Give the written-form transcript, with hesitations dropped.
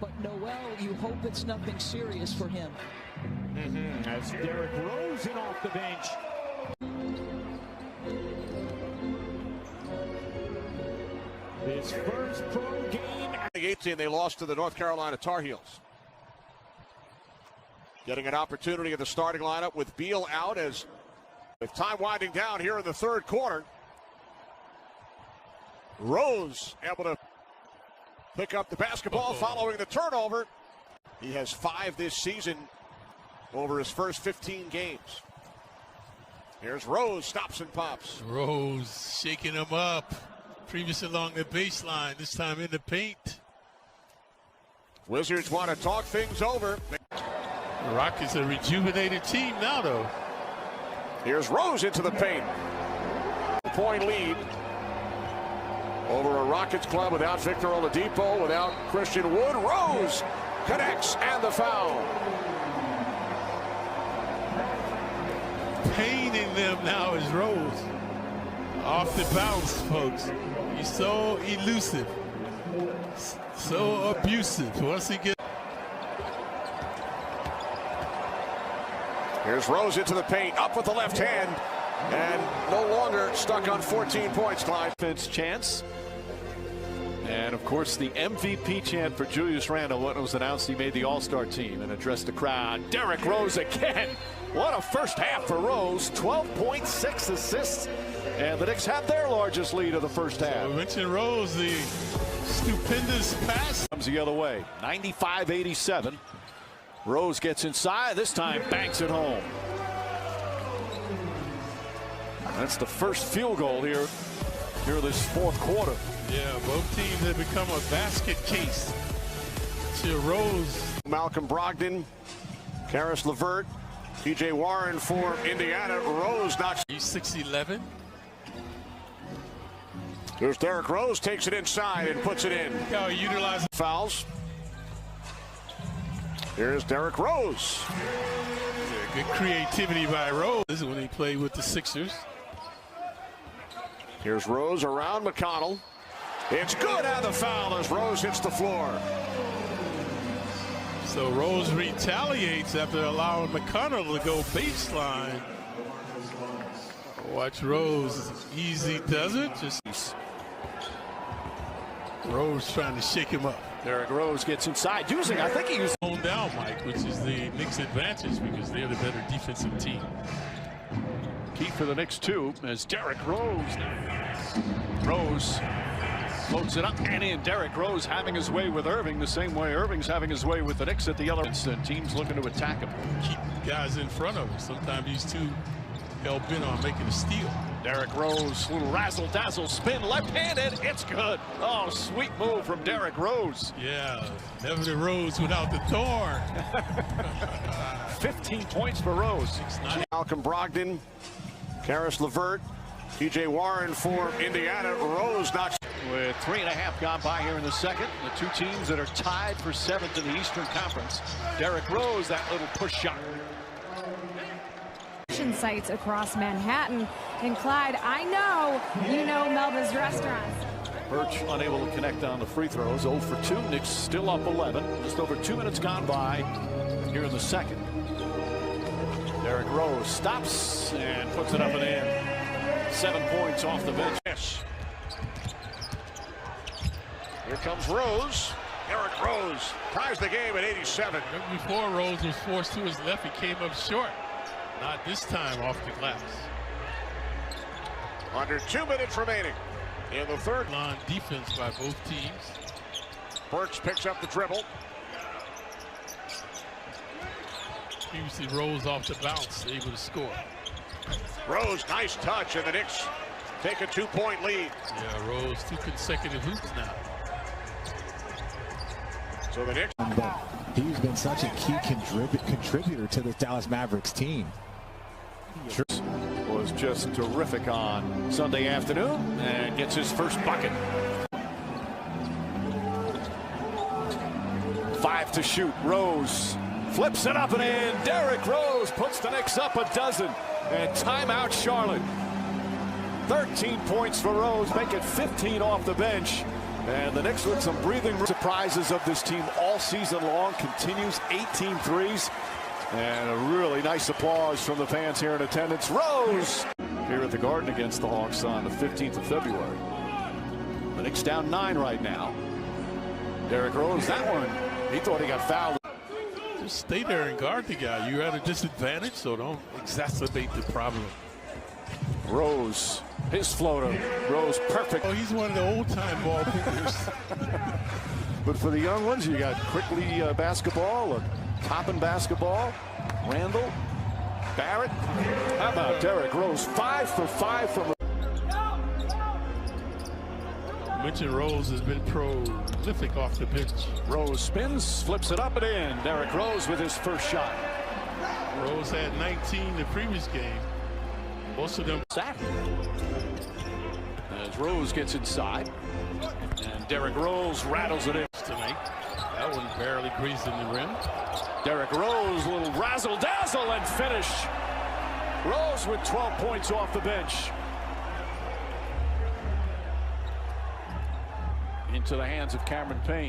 but Noel, you hope it's nothing serious for him. As Derrick Rose in off the bench. His first pro game. 18, they lost to the North Carolina Tar Heels. Getting an opportunity at the starting lineup with Beal out as with time winding down here in the third quarter. Rose able to pick up the basketball following the turnover. He has 5 this season over his first 15 games. Here's Rose, stops and pops. Rose shaking him up. Previously along the baseline, this time in the paint. Wizards want to talk things over. The Rockets a rejuvenated team now, though. Here's Rose into the paint. Point lead over a Rockets club without Victor Oladipo, without Christian Wood. Rose connects and the foul. Painting them now is Rose. Off the bounce, folks. He's so elusive, so abusive. Once he gets. Here's Rose into the paint, up with the left hand, and no longer stuck on 14 points, Clyde. Defense chance. And, of course, the MVP chant for Julius Randle when it was announced he made the All-Star team and addressed the crowd. Derrick Rose again. What a first half for Rose. 12.6 assists. And the Knicks have their largest lead of the first half. So we mentioned Rose, the stupendous pass. Comes the other way. 95-87. Rose gets inside. This time banks it home. That's the first field goal here this fourth quarter. Yeah, both teams have become a basket case to Rose. Malcolm Brogdon, Karis LeVert, T.J. Warren for Indiana. Rose knocks. He's 6'11". Here's Derrick Rose, takes it inside and puts it in. Look how he utilizes fouls. Here's Derrick Rose. Yeah, good creativity by Rose. This is when he played with the Sixers. Here's Rose around McConnell. It's good, and the foul as Rose hits the floor. So Rose retaliates after allowing McConnell to go baseline. Watch Rose. Easy does it. Just Rose trying to shake him up. Derrick Rose gets inside, using, I think he used on down, Mike, which is the Knicks' advantage because they're the better defensive team. Key for the Knicks, too, as Derrick Rose. Rose floats it up and in. Derrick Rose having his way with Irving the same way Irving's having his way with the Knicks at the other. Teams looking to attack him. Keep guys in front of him. Sometimes he's too hell-bent on making a steal. Derrick Rose, little razzle-dazzle spin, left-handed, it's good. Oh, sweet move from Derrick Rose. Yeah, never the Rose without the thorn. 15 points for Rose. Malcolm Brogdon, Karis LeVert, T.J. Warren for Indiana. Rose knocks. With 3.5 gone by here in the second, the two teams that are tied for 7th in the Eastern Conference. Derrick Rose, that little push shot. Sites across Manhattan. And Clyde, I know you know Melba's restaurants. Birch unable to connect on the free throws. 0 for 2. Knicks still up 11. Just over 2 minutes gone by here in the second. Derrick Rose stops and puts it up and in. 7 points off the bench. Yes. Here comes Rose. Derrick Rose ties the game at 87. Before Rose was forced to his left, he came up short. Not this time off the glass. Under 2 minutes remaining in the third. Line defense by both teams. Birch picks up the dribble. Previously Rose off the bounce, able to score. Rose, nice touch, and the Knicks take a 2-point lead. Yeah, Rose, 2 consecutive hoops now. So the Knicks. He's been such a key contributor to the Dallas Mavericks team. Was just terrific on Sunday afternoon and gets his first bucket. 5 to shoot. Rose flips it up and in. Derrick Rose puts the Knicks up a dozen. And timeout Charlotte. 13 points for Rose, make it 15 off the bench. And the Knicks with some breathing room. Surprises of this team all season long continues. 18 threes. And a really nice applause from the fans here in attendance. Rose here at the Garden against the Hawks on the 15th of February. The Knicks down 9 right now. Derrick Rose, that one, he thought he got fouled. Just stay there and guard the guy. You're at a disadvantage, so don't exacerbate the problem. Rose, his floater. Rose, perfect. Oh, he's one of the old-time ball players. But for the young ones, you got quickly basketball, or Toppin basketball, Randall, Barrett. How about Derrick Rose? 5 for 5 from. Mention Rose has been prolific off the bench. Rose spins, flips it up and in. Derrick Rose with his first shot. Rose had 19 the previous game. Most of them sacked. As Rose gets inside, and Derrick Rose rattles it in tonight. That one barely grazing the rim. Derrick Rose, a little razzle-dazzle and finish. Rose with 12 points off the bench. Into the hands of Cameron Payne.